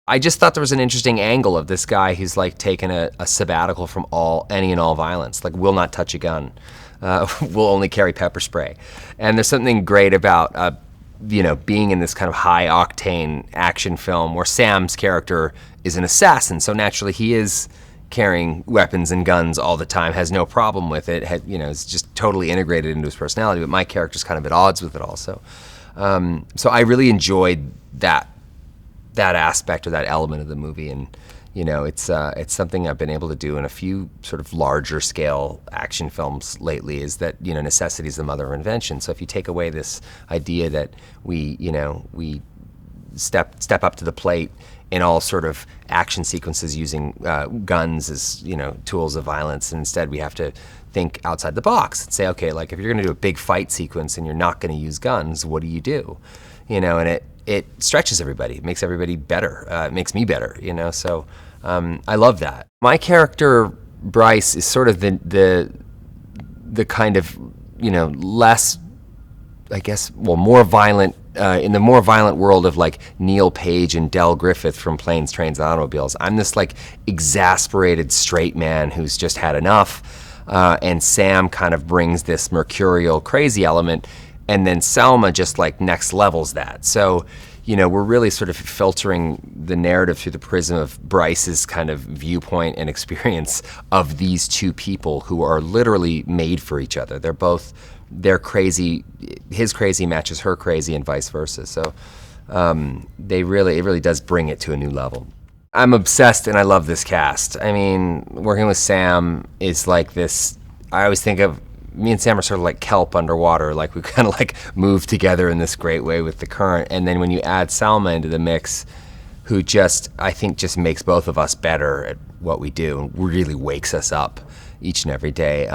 I just thought there was an interesting angle of this guy who's like taken a sabbatical from any and all violence, like will not touch a gun, will only carry pepper spray. And there's something great about being in this kind of high octane action film where Sam's character is an assassin, so naturally he is carrying weapons and guns all the time, has no problem with it, is just totally integrated into his personality, but my character's kind of at odds with it also. So I really enjoyed that aspect or that element of the movie, and it's something I've been able to do in a few sort of larger scale action films lately, is that necessity is the mother of invention. So if you take away this idea that we step up to the plate in all sort of action sequences using guns as tools of violence, and instead we have to think outside the box and say, okay, like if you're going to do a big fight sequence and you're not going to use guns, what do you do? And it stretches everybody. It makes everybody better. It makes me better, So I love that. My character Bryce is sort of the kind of less, I guess, more violent. In the more violent world of like Neil Page and Del Griffith from Planes, Trains, and Automobiles, I'm this like exasperated straight man who's just had enough, and Sam kind of brings this mercurial crazy element, and then Salma just like next levels that. So, we're really sort of filtering the narrative through the prism of Bryce's kind of viewpoint and experience of these two people who are literally made for each other. They're crazy, his crazy matches her crazy and vice versa. So it really does bring it to a new level. I'm obsessed and I love this cast. I mean, working with Sam is like this, I always think of, me and Sam are sort of like kelp underwater, like we kind of like move together in this great way with the current. And then when you add Salma into the mix, who I think just makes both of us better at what we do and really wakes us up each and every day.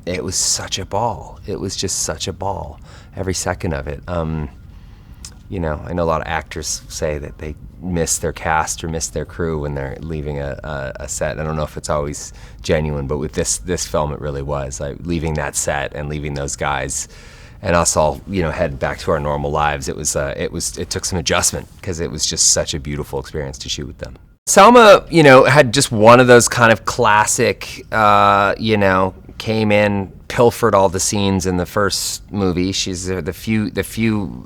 It was such a ball. It was just such a ball, every second of it. I know a lot of actors say that they miss their cast or miss their crew when they're leaving a set. I don't know if it's always genuine, but with this film, it really was. Like leaving that set and leaving those guys and us all, head back to our normal lives. It took some adjustment because it was just such a beautiful experience to shoot with them. Salma, had just one of those kind of classic, came in, pilfered all the scenes in the first movie. She's the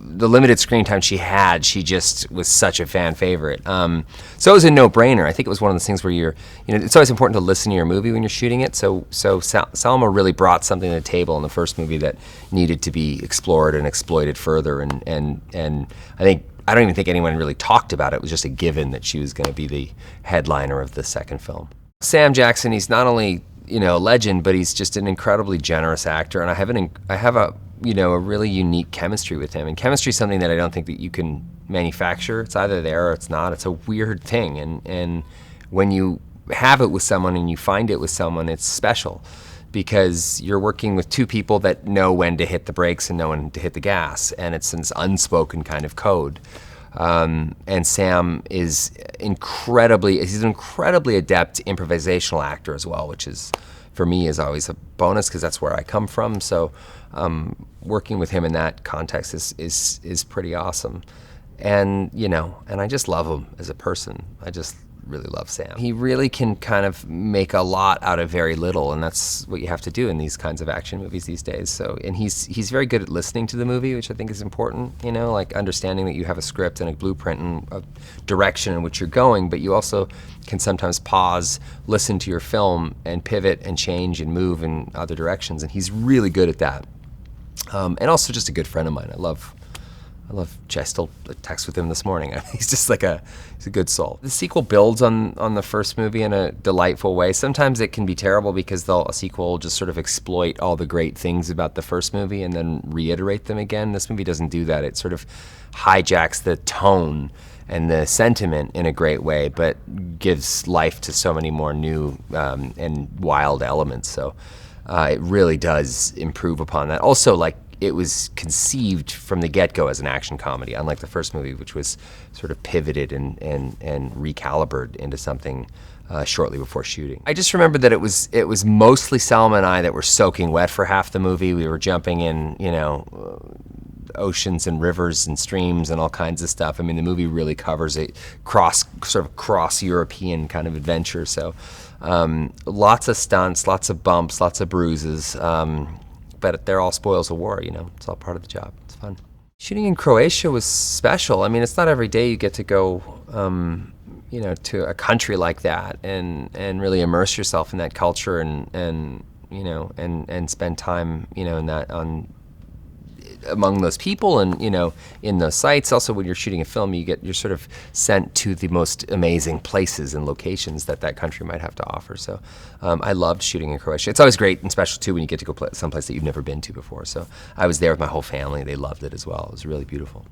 limited screen time she had, she just was such a fan favorite. So it was a no-brainer. I think it was one of those things where it's always important to listen to your movie when you're shooting it. So Salma really brought something to the table in the first movie that needed to be explored and exploited further. And I don't even think anyone really talked about it. It was just a given that she was going to be the headliner of the second film. Sam Jackson, he's not only a legend, but he's just an incredibly generous actor, and I have a really unique chemistry with him. And chemistry is something that I don't think that you can manufacture. It's either there or it's not. It's a weird thing, and when you have it with someone and you find it with someone, it's special because you're working with two people that know when to hit the brakes and know when to hit the gas, and it's this unspoken kind of code. And Sam is he's an incredibly adept improvisational actor as well, which is, for me, is always a bonus because that's where I come from. So working with him in that context is pretty awesome. And, and I just love him as a person. I just really love Sam. He really can kind of make a lot out of very little, and that's what you have to do in these kinds of action movies these days. So, and he's very good at listening to the movie, which I think is important, like understanding that you have a script and a blueprint and a direction in which you're going, but you also can sometimes pause, listen to your film, and pivot and change and move in other directions, and he's really good at that. And also just a good friend of mine. I still text with him this morning. He's just he's a good soul. The sequel builds on the first movie in a delightful way. Sometimes it can be terrible because a sequel will just sort of exploit all the great things about the first movie and then reiterate them again. This movie doesn't do that. It sort of hijacks the tone and the sentiment in a great way, but gives life to so many more new and wild elements. So it really does improve upon that. Also, it was conceived from the get-go as an action comedy, unlike the first movie, which was sort of pivoted and recalibrated into something shortly before shooting. I just remember that it was mostly Salma and I that were soaking wet for half the movie. We were jumping in, oceans and rivers and streams and all kinds of stuff. I mean, the movie really covers a cross European kind of adventure. So lots of stunts, lots of bumps, lots of bruises, but they're all spoils of war. It's all part of the job. It's fun. Shooting in Croatia was special. I mean, it's not every day you get to go, to a country like that and really immerse yourself in that culture and spend time, in that among those people and in those sites. Also, when you're shooting a film, you're sort of sent to the most amazing places and locations that country might have to offer. So I loved shooting in Croatia. It's always great and special too when you get to go someplace that you've never been to before. So I was there with my whole family. They loved it as well. It was really beautiful.